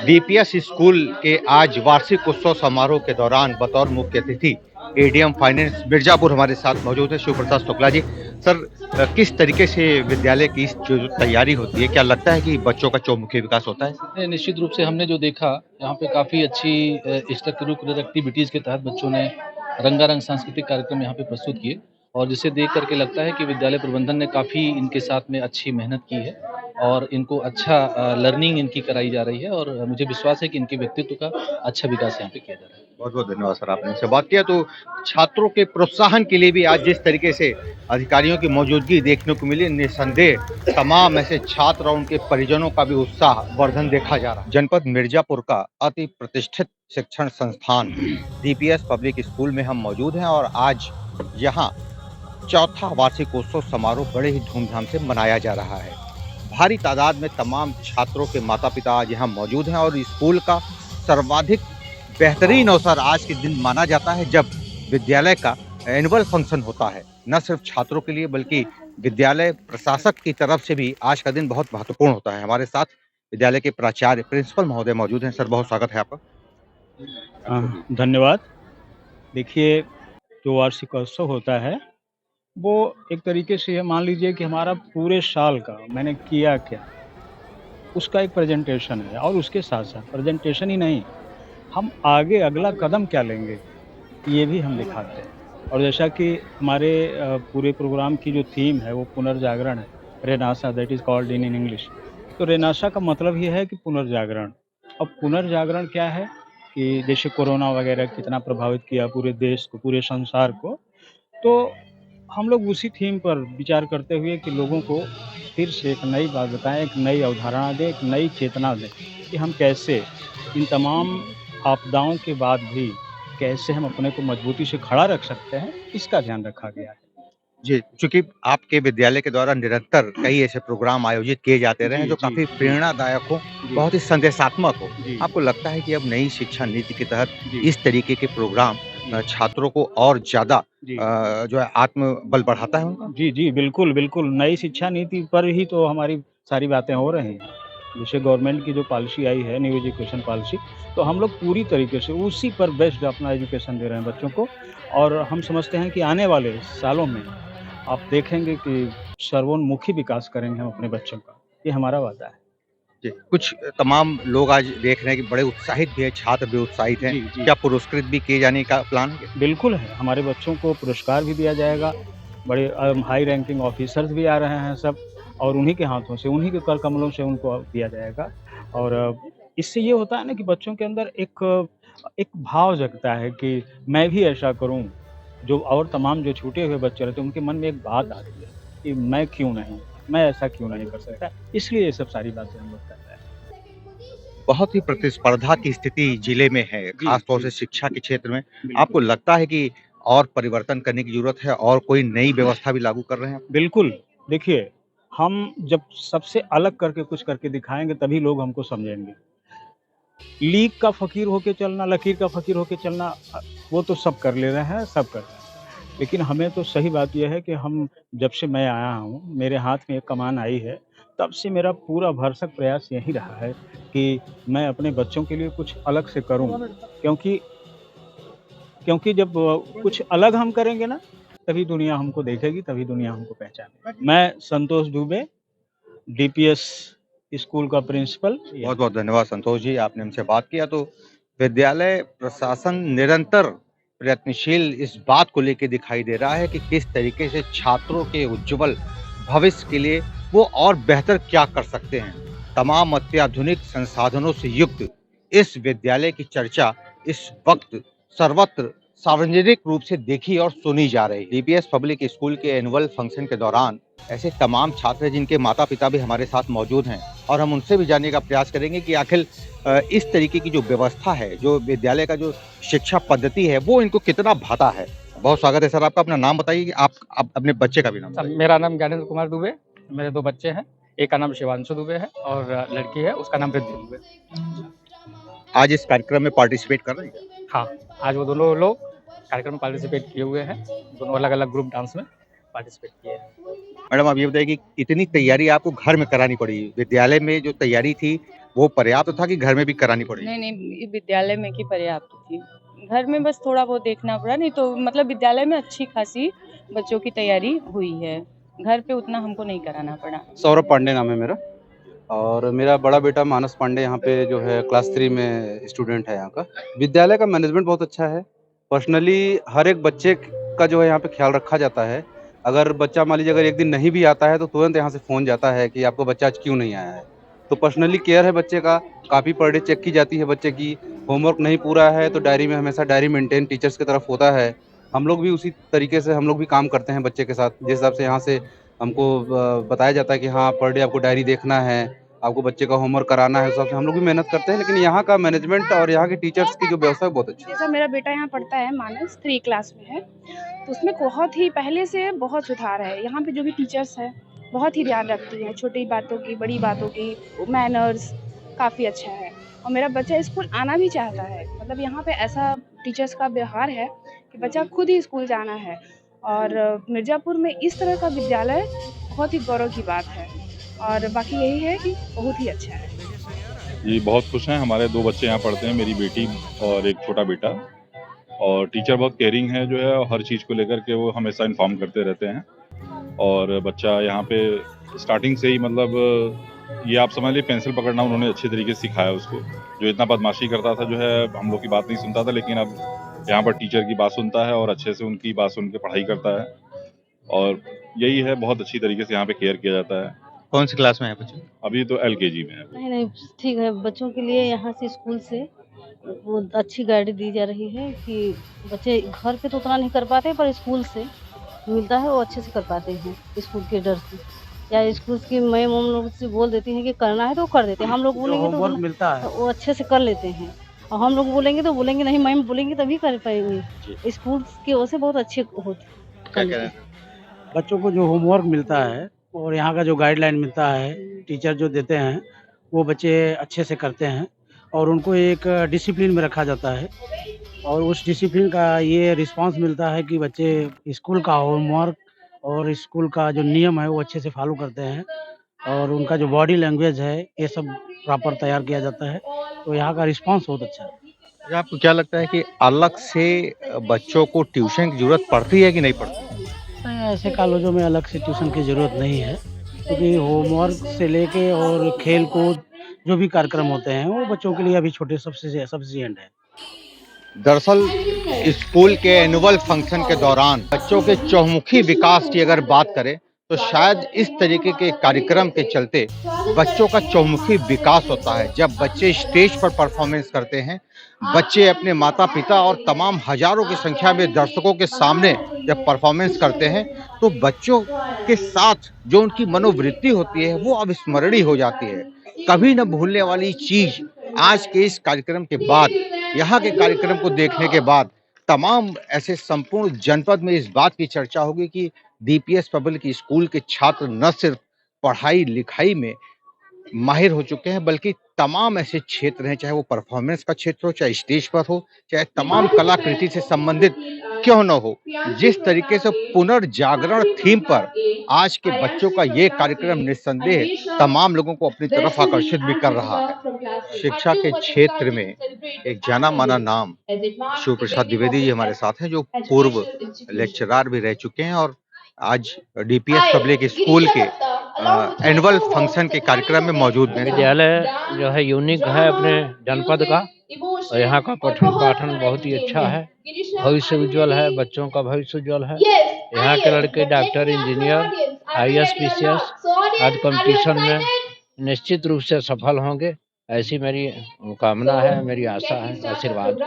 DPS school के आज वार्षिक उत्सव समारोह के दौरान बतौर मुख्य अतिथि एडीएम फाइनेंस मिर्जापुर हमारे साथ मौजूद है शिव प्रसाद शुक्ला जी। सर, किस तरीके से विद्यालय की इस जो तैयारी होती है, क्या लगता है कि बच्चों का चौमुखी विकास होता है? निश्चित रूप से हमने जो देखा यहाँ पे काफ़ी अच्छी एक्स्ट्रा करिकुलर एक्टिविटीज़ के तहत बच्चों ने रंगारंग सांस्कृतिक कार्यक्रम यहाँ पे प्रस्तुत किए और जिसे देख करके लगता है कि विद्यालय प्रबंधन ने काफ़ी इनके साथ में अच्छी मेहनत की है और इनको अच्छा लर्निंग इनकी कराई जा रही है और मुझे विश्वास है कि इनके व्यक्तित्व का अच्छा विकास यहाँ पे किया जा रहा है। बहुत बहुत धन्यवाद सर, आपने हमसे बात किया। तो छात्रों के प्रोत्साहन के लिए भी आज जिस तरीके से अधिकारियों की मौजूदगी देखने को मिली, निस्संदेह तमाम ऐसे छात्र और उनके परिजनों का भी उत्साह वर्धन देखा जा रहा है। जनपद मिर्जापुर का अति प्रतिष्ठित शिक्षण संस्थान डीपीएस पब्लिक स्कूल में हम मौजूद हैं और आज यहाँ चौथा वार्षिकोत्सव समारोह बड़े ही धूमधाम से मनाया जा रहा है। भारी तादाद में तमाम छात्रों के माता पिता आज यहाँ मौजूद हैं और स्कूल का सर्वाधिक बेहतरीन अवसर आज के दिन माना जाता है जब विद्यालय का एनुअल फंक्शन होता है। न सिर्फ छात्रों के लिए बल्कि विद्यालय प्रशासक की तरफ से भी आज का दिन बहुत महत्वपूर्ण होता है। हमारे साथ विद्यालय के प्राचार्य प्रिंसिपल महोदय मौजूद हैं। सर, बहुत स्वागत है आपका। धन्यवाद। देखिए, जो वार्षिकोत्सव होता है वो एक तरीके से ये मान लीजिए कि हमारा पूरे साल का मैंने किया क्या उसका एक प्रेजेंटेशन है और उसके साथ साथ प्रेजेंटेशन ही नहीं, हम आगे अगला कदम क्या लेंगे ये भी हम दिखाते हैं। और जैसा कि हमारे पूरे प्रोग्राम की जो थीम है वो पुनर्जागरण है, renaissance, that is called in English. तो रेनासा का मतलब ये है कि पुनर्जागरण। अब पुनर्जागरण क्या है कि जैसे कोरोना वगैरह कितना प्रभावित किया पूरे देश को, पूरे संसार को, तो हम लोग उसी थीम पर विचार करते हुए कि लोगों को फिर से एक नई बात बताएं, एक नई अवधारणा दें, एक नई चेतना दें कि हम कैसे इन तमाम आपदाओं के बाद भी कैसे हम अपने को मजबूती से खड़ा रख सकते हैं, इसका ध्यान रखा गया है। जी, चूँकि आपके विद्यालय के द्वारा निरंतर कई ऐसे प्रोग्राम आयोजित किए जाते रहे हैं जो काफ़ी प्रेरणादायक हो, बहुत ही संदेशात्मक हो। आपको लगता है कि अब नई शिक्षा नीति के तहत इस तरीके के प्रोग्राम छात्रों को और ज़्यादा जो है आत्मबल बढ़ाता है उनका? जी, बिल्कुल, बिल्कुल। नई शिक्षा नीति पर ही तो हमारी सारी बातें हो रही हैं। जैसे गवर्नमेंट की जो पॉलिसी आई है, न्यू एजुकेशन पॉलिसी, तो हम लोग पूरी तरीके से उसी पर बेस्ड अपना एजुकेशन दे रहे हैं बच्चों को और हम समझते हैं कि आने वाले सालों में आप देखेंगे कि सर्वोन्मुखी विकास करेंगे हम अपने बच्चों का। ये हमारा वादा है। जी, कुछ तमाम लोग आज देख रहे हैं कि बड़े उत्साहित भी हैं, छात्र भी उत्साहित हैं। क्या पुरस्कृत भी किए जाने का प्लान है? बिल्कुल है, हमारे बच्चों को पुरस्कार भी दिया जाएगा। बड़े हाई रैंकिंग ऑफिसर्स भी आ रहे हैं सब और उन्हीं के हाथों से, उन्हीं के कर कमलों से उनको दिया जाएगा। और इससे ये होता है ना कि बच्चों के अंदर एक भाव जगता है कि मैं भी ऐसा करूँ, जो और तमाम जो छूटे हुए बच्चे रहते हैं उनके मन में एक बात आती है कि मैं क्यों नहीं, मैं ऐसा क्यों नहीं कर सकता? इसलिए ये सब सारी बातें हम लोग कर रहे हैं। बहुत ही प्रतिस्पर्धा की स्थिति जिले में है, खास तौर से शिक्षा के क्षेत्र में। आपको लगता है कि और परिवर्तन करने की ज़रूरत है और कोई नई व्यवस्था भी लागू कर रहे हैं? बिल्कुल, देखिए, हम जब सबसे अलग करके कुछ करके दिखाएँगे तभी लोग हमको समझेंगे। लीक का फ़कीर होके चलना, लकीर का फ़कीर होके चलना वो तो सब कर ले रहे हैं, सब कर रहे हैं। लेकिन हमें तो सही बात ये है कि हम जब से मैं आया हूँ, मेरे हाथ में एक कमान आई है, तब से मेरा पूरा भरसक प्रयास यही रहा है कि मैं अपने बच्चों के लिए कुछ अलग से करूँ। क्योंकि क्योंकि जब कुछ अलग हम करेंगे ना, तभी दुनिया हमको देखेगी, तभी दुनिया हमको पहचानेगी। मैं संतोष दुबे, डीपीएस स्कूल का प्रिंसिपल। बहुत-बहुत धन्यवाद संतोष जी, आपने हमसे बात किया। तो विद्यालय प्रशासन निरंतर प्रयत्नशील इस बात को लेके दिखाई दे रहा है कि किस तरीके से छात्रों के उज्ज्वल भविष्य के लिए वो और बेहतर क्या कर सकते हैं। तमाम अत्याधुनिक संसाधनों से युक्त इस विद्यालय की चर्चा इस वक्त सर्वत्र सार्वजनिक रूप से देखी और सुनी जा रही है। डीपीएस पब्लिक स्कूल के एनुअल फंक्शन के दौरान ऐसे तमाम छात्र हैं जिनके माता पिता भी हमारे साथ मौजूद हैं और हम उनसे भी जानने का प्रयास करेंगे कि आखिर इस तरीके की जो व्यवस्था है, जो विद्यालय का जो शिक्षा पद्धति है, वो इनको कितना भाता है। बहुत स्वागत है सर आपका। अपना नाम बताइए कि आप अपने बच्चे का भी नाम बताइए। मेरा नाम ज्ञानेंद्र कुमार दुबे, मेरे 2 बच्चे हैं। एक का नाम शिवांशु दुबे है और लड़की है, उसका नाम रिद्धि दुबे। आज इस कार्यक्रम में पार्टिसिपेट कर रहे हैं क्या? हाँ, आज वो दोनों लोग कार्यक्रम में पार्टिसिपेट किए हुए हैं। दोनों अलग-अलग ग्रुप डांस में पार्टिसिपेट किए हैं। मैडम, आप ये बताइए कि इतनी तैयारी आपको घर में करानी पड़ी। विद्यालय में जो तैयारी थी, वो पर्याप्त था कि घर में भी करानी पड़ी? नहीं, नहीं, विद्यालय में की पर्याप्त थी। घर में बस थोड़ा बहुत देखना पड़ा, नहीं तो मतलब विद्यालय में अच्छी खासी बच्चों की तैयारी हुई है। घर पे उतना हमको नहीं कराना पड़ा। सौरभ पांडे नाम है मेरा और मेरा बड़ा बेटा मानस पांडे यहाँ पे जो है क्लास 3 में स्टूडेंट है यहाँ का। विद्यालय का मैनेजमेंट बहुत अच्छा है। पर्सनली हर एक बच्चे का जो है यहाँ पे ख्याल रखा जाता है। अगर बच्चा मान लीजिए अगर एक दिन नहीं भी आता है तो तुरंत यहाँ से फ़ोन जाता है कि आपका बच्चा आज क्यों नहीं आया है। तो पर्सनली केयर है बच्चे का, कॉपी पर डे चेक की जाती है बच्चे की। होमवर्क नहीं पूरा है तो डायरी में हमेशा डायरी मेंटेन टीचर्स की तरफ होता है। हम लोग भी उसी तरीके से हम लोग भी काम करते हैं बच्चे के साथ। जिस हिसाब से यहाँ से हमको बताया जाता है कि हाँ पर डे आपको डायरी देखना है, आपको बच्चे का होमवर्क कराना है, उस हिसाब से हम लोग भी मेहनत करते हैं। लेकिन यहाँ का मैनेजमेंट और यहाँ के टीचर्स की जो व्यवस्था है बहुत अच्छी है। जैसा मेरा बेटा यहाँ पढ़ता है, मानस 3 क्लास में है, तो उसमें बहुत ही पहले से बहुत सुधार है। यहाँ पे जो भी टीचर्स हैं बहुत ही ध्यान रखती हैं, छोटी बातों की, बड़ी बातों की, मैनर्स काफ़ी अच्छा है। और मेरा बच्चा स्कूल आना भी चाहता है, मतलब यहाँ पे ऐसा टीचर्स का व्यवहार है कि बच्चा खुद ही स्कूल जाना है। और मिर्ज़ापुर में इस तरह का विद्यालय बहुत ही गौरव की बात है। और बाकी यही है कि बहुत ही अच्छा है। जी बहुत खुश हैं। हमारे 2 बच्चे यहाँ पढ़ते हैं, मेरी बेटी और एक छोटा बेटा। और टीचर बहुत केयरिंग है जो है, और हर चीज़ को लेकर के वो हमेशा इन्फॉर्म करते रहते हैं। और बच्चा यहाँ पे स्टार्टिंग से ही मतलब ये आप समझ लीजिए पेंसिल पकड़ना उन्होंने अच्छे तरीके से सिखाया उसको। जो इतना बदमाशी करता था जो है हम लोग की बात नहीं सुनता था, लेकिन अब यहाँ पर टीचर की बात सुनता है और अच्छे से उनकी बात सुन के पढ़ाई करता है। और यही है, बहुत अच्छी तरीके से यहाँ पे केयर किया जाता है। कौन सी क्लास में है बच्चे? अभी तो LKG में है। नहीं नहीं ठीक है, बच्चों के लिए यहाँ से स्कूल से वो अच्छी गाइड दी जा रही है कि बच्चे घर पे तो उतना नहीं कर पाते, पर स्कूल से मिलता है वो अच्छे से कर पाते हैं। स्कूल के डर से या स्कूल की मैम हम लोग से बोल देती हैं कि करना है तो कर देते हैं। हम लोग बोलेंगे तो मिलता है वो अच्छे से कर लेते हैं, और हम लोग बोलेंगे तो बोलेंगे नहीं, मैम बोलेंगे तभी कर पाएंगे। स्कूल की ओर से बहुत अच्छे होते। बच्चों को जो होमवर्क मिलता है और यहाँ का जो गाइडलाइन मिलता है, टीचर जो देते हैं वो बच्चे अच्छे से करते हैं और उनको एक डिसिप्लिन में रखा जाता है। और उस डिसिप्लिन का ये रिस्पांस मिलता है कि बच्चे स्कूल का होमवर्क और स्कूल का जो नियम है वो अच्छे से फॉलो करते हैं। और उनका जो बॉडी लैंग्वेज है ये सब प्रॉपर तैयार किया जाता है। तो यहाँ का रिस्पांस बहुत अच्छा है। अच्छा, आपको क्या लगता है कि अलग से बच्चों को ट्यूशन की जरूरत पड़ती है कि नहीं पड़ती? ऐसे कॉलेजों में अलग से ट्यूशन की ज़रूरत नहीं है, क्योंकि होमवर्क से लेके और खेल कूद जो भी कार्यक्रम होते हैं वो बच्चों के लिए अभी छोटे सफिशिएंट है। दरअसल स्कूल के एनुअल फंक्शन के दौरान बच्चों के चहुमुखी विकास की अगर बात करें तो शायद इस तरीके के कार्यक्रम के चलते बच्चों का चहुमुखी विकास होता है। जब बच्चे स्टेज पर परफॉर्मेंस करते हैं, बच्चे अपने माता पिता और तमाम हजारों की संख्या में दर्शकों के सामने जब परफॉर्मेंस करते हैं तो बच्चों के साथ जो उनकी मनोवृत्ति होती है वो अविस्मरणीय हो जाती है। कभी न भूलने वाली चीज आज के इस कार्यक्रम के बाद, यहाँ के कार्यक्रम को देखने के बाद तमाम ऐसे संपूर्ण जनपद में इस बात की चर्चा होगी कि DPS पब्लिक स्कूल के छात्र न सिर्फ पढ़ाई लिखाई में माहिर हो चुके हैं, बल्कि तमाम ऐसे क्षेत्र हैं, चाहे वो परफॉर्मेंस का क्षेत्र हो, चाहे स्टेज पर हो, चाहे तमाम कलाकृति से संबंधित क्यों न हो। जिस तरीके से पुनर्जागरण थीम पर आज के बच्चों का ये कार्यक्रम निस्संदेह तमाम लोगों को अपनी तरफ आकर्षित भी कर रहा है। शिक्षा के क्षेत्र में एक जाना माना नाम शिव प्रसाद द्विवेदी जी हमारे साथ हैं, जो पूर्व लेक्चरर भी रह चुके हैं और आज DPS पब्लिक स्कूल के एनुअल फंक्शन के कार्यक्रम में मौजूद हैं। विद्यालय जो है यूनिक है अपने जनपद का, और यहाँ का पठन पाठन बहुत ही अच्छा है। भविष्य उज्ज्वल है, बच्चों का भविष्य उज्ज्वल है। यहाँ के लड़के डॉक्टर, इंजीनियर, IAS PCS आज कंपटीशन में निश्चित रूप से सफल होंगे, ऐसी मेरी कामना है, मेरी आशा है, आशीर्वाद।